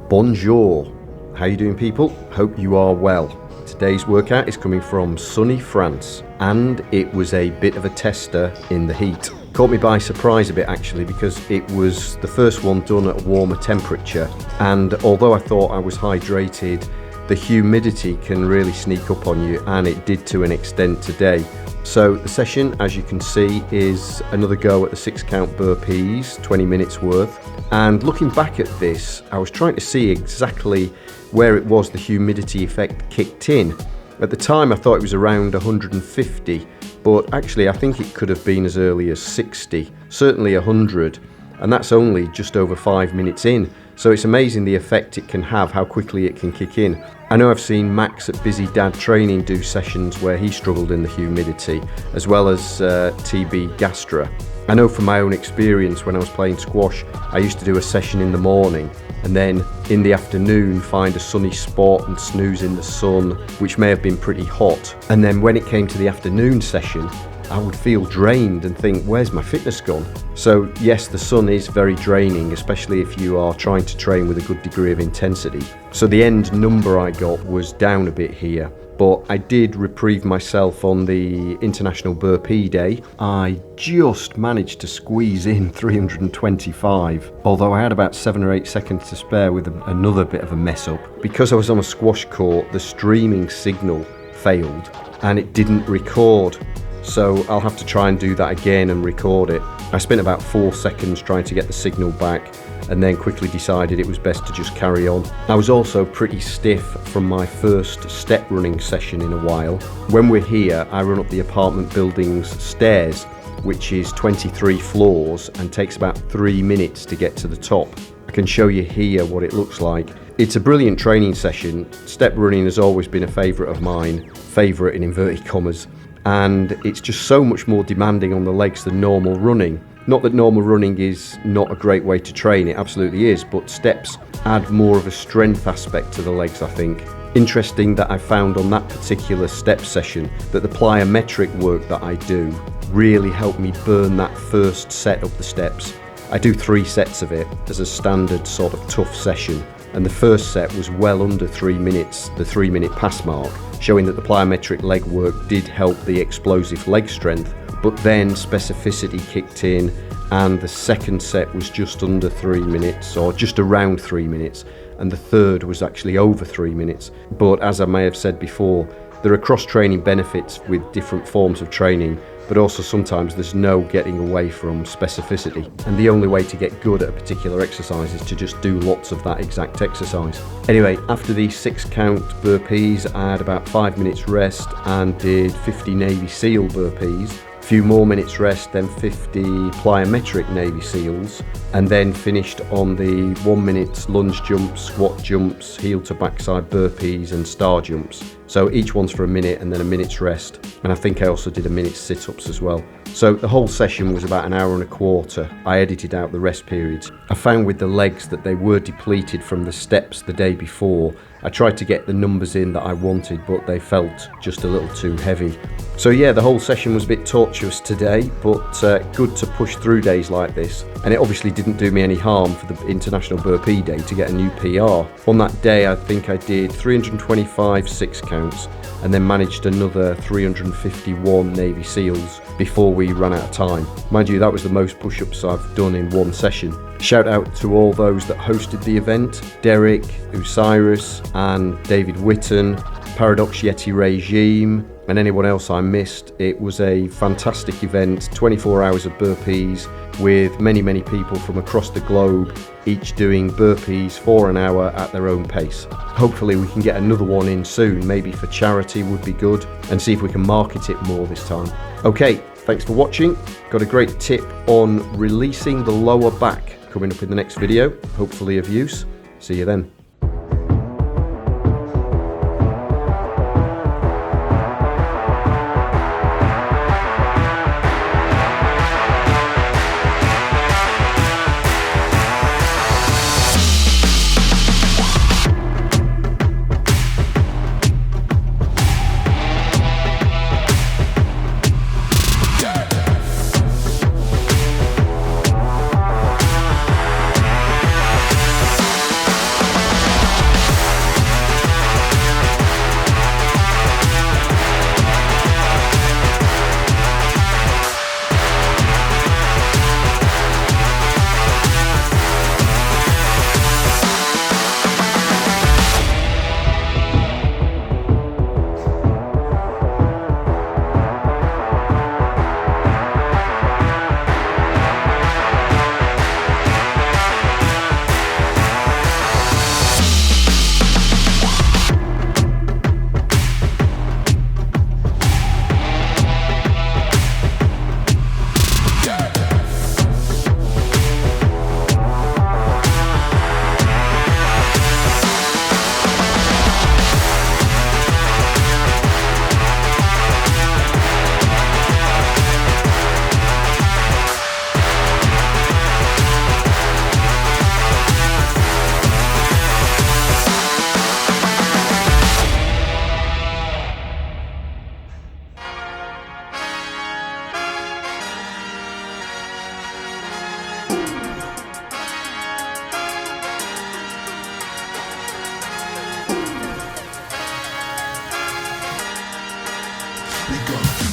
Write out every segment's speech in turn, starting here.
Bonjour. How you doing, people? Hope you are well. Today's workout is coming from sunny France, and it was a bit of a tester in the heat. Caught me by surprise a bit actually, because it was the first one done at a warmer temperature, and although I thought I was hydrated, the humidity can really sneak up on you, and it did to an extent today. So the session, as you can see, is another go at the 6 count burpees, 20 minutes worth. And looking back at this, I was trying to see exactly where it was the humidity effect kicked in. At the time I thought it was around 150, but actually I think it could have been as early as 60, certainly 100, and that's only just over 5 minutes in. So it's amazing the effect it can have, how quickly it can kick in. I know I've seen Max at Busy Dad Training do sessions where he struggled in the humidity, as well as TB Gastra. I know from my own experience when I was playing squash, I used to do a session in the morning and then in the afternoon find a sunny spot and snooze in the sun, which may have been pretty hot. And then when it came to the afternoon session, I would feel drained and think, where's my fitness gone? So yes, the sun is very draining, especially if you are trying to train with a good degree of intensity. So the end number I got was down a bit here, but I did reprieve myself on the International Burpee Day. I just managed to squeeze in 325, although I had about 7 or 8 seconds to spare with another bit of a mess up. Because I was on a squash court, the streaming signal failed and it didn't record. So I'll have to try and do that again and record it. I spent about 4 seconds trying to get the signal back and then quickly decided it was best to just carry on. I was also pretty stiff from my first step running session in a while. When we're here, I run up the apartment building's stairs, which is 23 floors and takes about 3 minutes to get to the top. I can show you here what it looks like. It's a brilliant training session. Step running has always been a favourite of mine, favourite in inverted commas. And it's just so much more demanding on the legs than normal running. Not that normal running is not a great way to train, it absolutely is, but steps add more of a strength aspect to the legs, I think. Interesting that I found on that particular step session that the plyometric work that I do really helped me burn that first set of the steps. I do 3 sets of it as a standard sort of tough session, and the first set was well under 3 minutes, the 3-minute pass mark, showing that the plyometric leg work did help the explosive leg strength, but then specificity kicked in and the second set was just under 3 minutes, or just around 3 minutes, and the third was actually over 3 minutes. But as I may have said before, there are cross-training benefits with different forms of training, but also sometimes there's no getting away from specificity. And the only way to get good at a particular exercise is to just do lots of that exact exercise. Anyway, after these 6 count burpees, I had about 5 minutes rest and did 50 Navy SEAL burpees. A few more minutes rest, then 50 plyometric Navy SEALs, and then finished on the 1 minute lunge jumps, squat jumps, heel to backside burpees and star jumps. So each one's for a minute and then a minute's rest. And I think I also did a minute's sit-ups as well. So the whole session was about 1 hour and a quarter. I edited out the rest periods. I found with the legs that they were depleted from the steps the day before. I tried to get the numbers in that I wanted, but they felt just a little too heavy. So yeah, the whole session was a bit tortuous today, but good to push through days like this. And it obviously didn't do me any harm for the International Burpee Day to get a new PR. On that day, I think I did 325 6 counts and then managed another 351 Navy SEALs before we ran out of time. Mind you, that was the most push-ups I've done in one session. Shout out to all those that hosted the event: Derek, Osiris and David Witten, Paradox Yeti Regime, and anyone else I missed. It was a fantastic event, 24 hours of burpees with many people from across the globe, each doing burpees for an hour at their own pace. Hopefully we can get another one in soon, maybe for charity would be good, and see if we can market it more this time. Okay, thanks for watching. Got a great tip on releasing the lower back coming up in the next video, hopefully of use. See you then.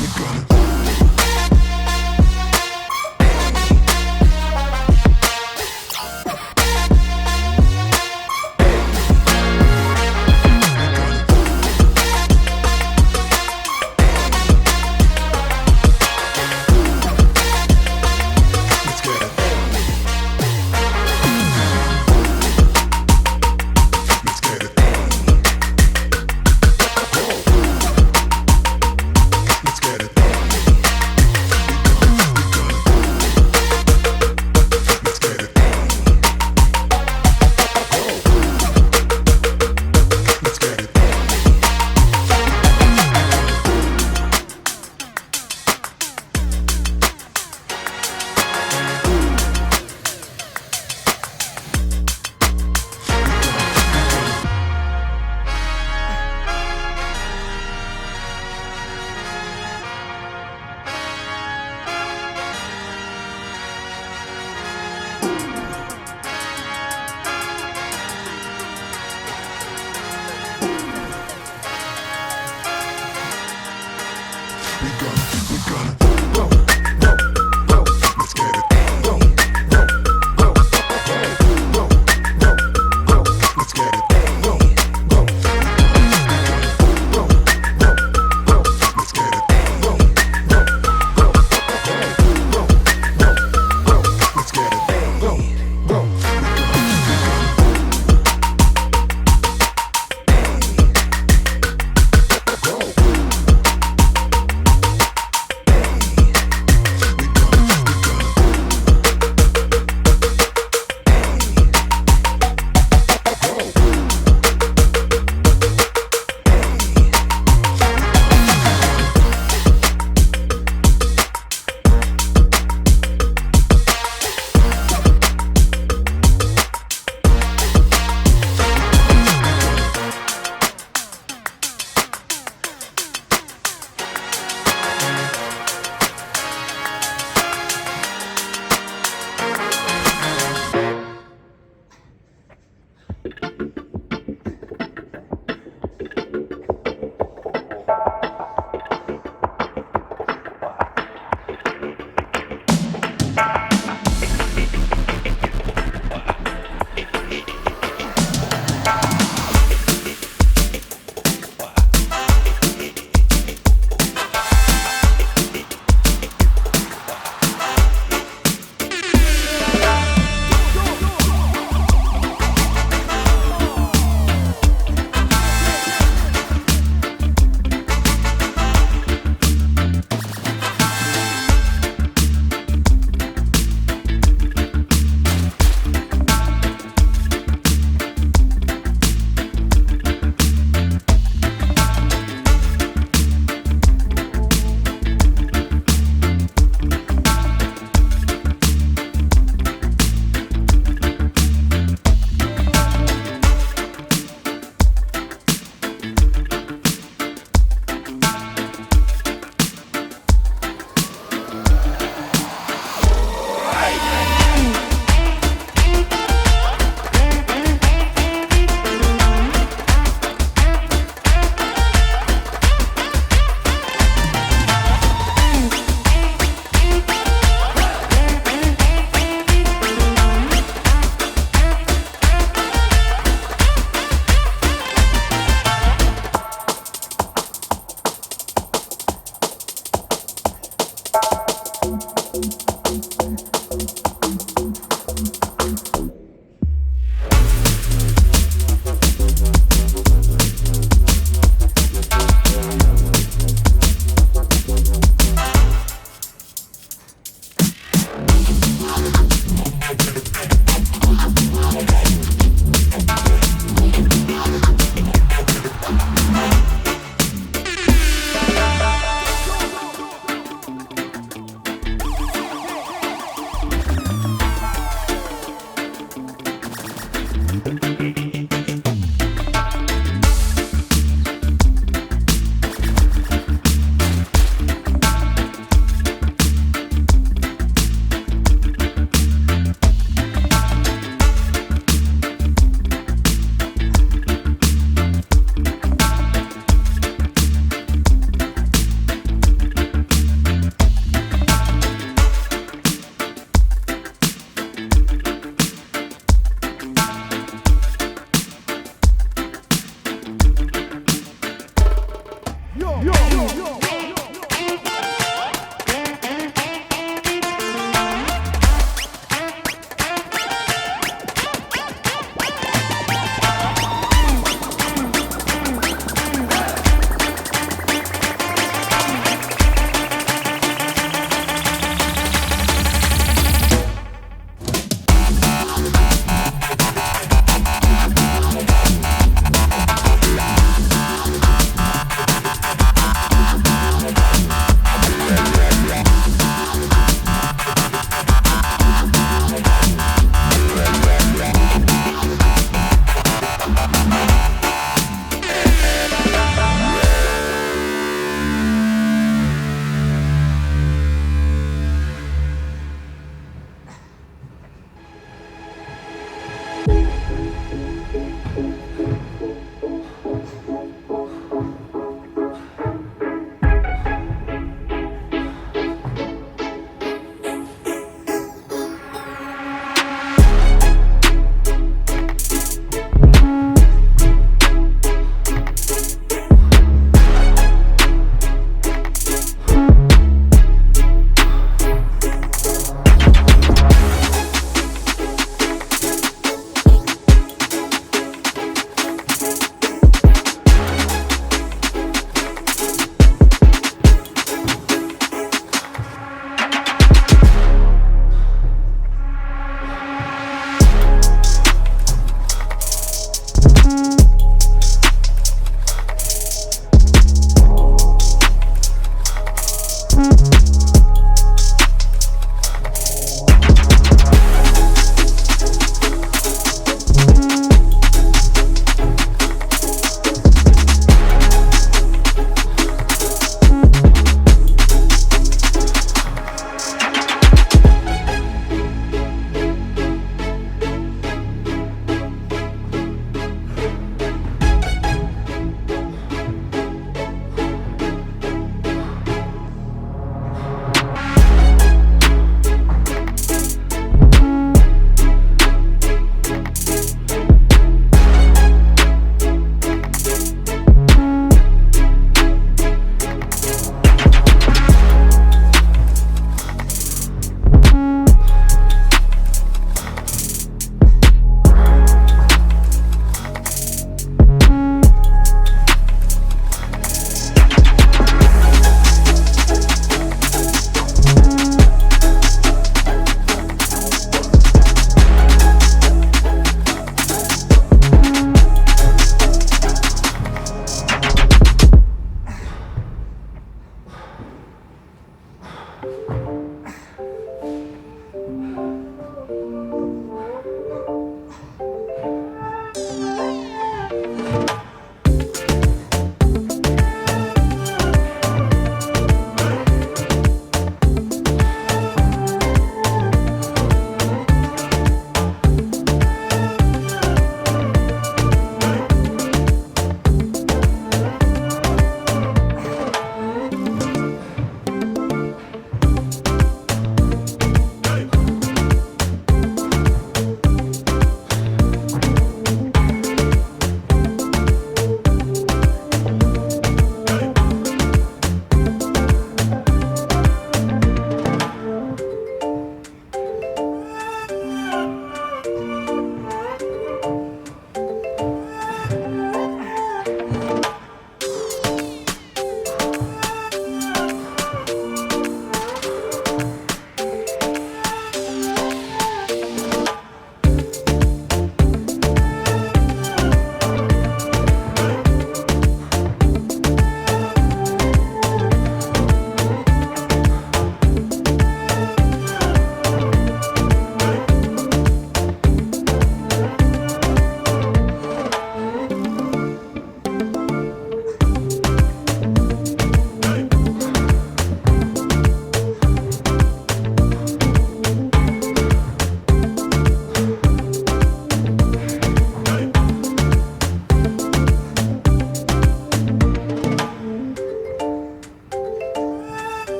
Let's get it.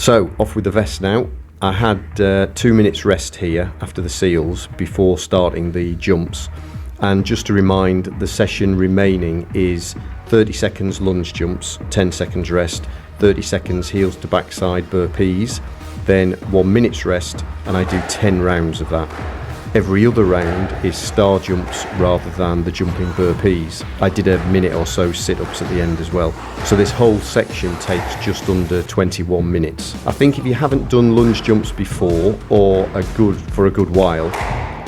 So off with the vest now. I had 2 minutes rest here after the seals before starting the jumps. And just to remind, the session remaining is 30 seconds lunge jumps, 10 seconds rest, 30 seconds heels to backside burpees, then 1 minute's rest, and I do 10 rounds of that. Every other round is star jumps rather than the jumping burpees. I did a minute or so sit-ups at the end as well. So this whole section takes just under 21 minutes. I think if you haven't done lunge jumps before or for a good while,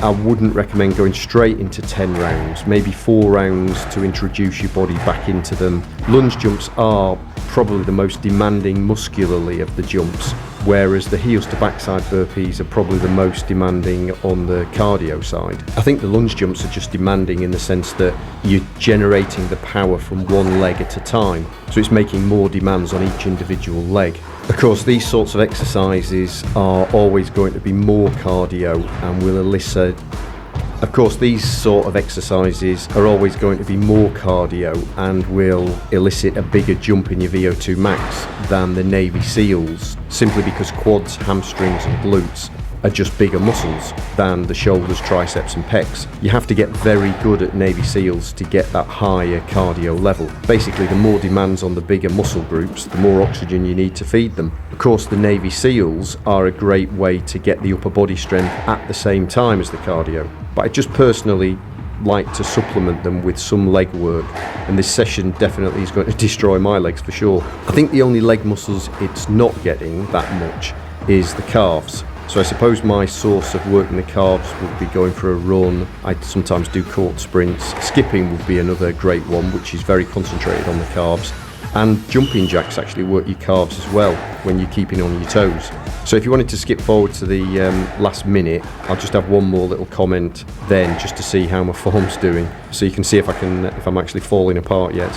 I wouldn't recommend going straight into 10 rounds, maybe 4 rounds to introduce your body back into them. Lunge jumps are probably the most demanding muscularly of the jumps, whereas the heels to backside burpees are probably the most demanding on the cardio side. I think the lunge jumps are just demanding in the sense that you're generating the power from one leg at a time, so it's making more demands on each individual leg. Of course, these sorts of exercises are always going to be more cardio and will elicit a bigger jump in your VO2 max than the Navy SEALs, simply because quads, hamstrings and glutes are just bigger muscles than the shoulders, triceps and pecs. You have to get very good at Navy SEALs to get that higher cardio level. Basically, the more demands on the bigger muscle groups, the more oxygen you need to feed them. Of course, the Navy SEALs are a great way to get the upper body strength at the same time as the cardio. But I just personally like to supplement them with some leg work, and this session definitely is going to destroy my legs for sure. I think the only leg muscles it's not getting that much is the calves. So I suppose my source of working the calves would be going for a run. I sometimes do court sprints. Skipping would be another great one, which is very concentrated on the calves. And jumping jacks actually work your calves as well when you're keeping on your toes. So if you wanted to skip forward to the last minute, I'll just have one more little comment then, just to see how my form's doing, so you can see if I'm actually falling apart yet.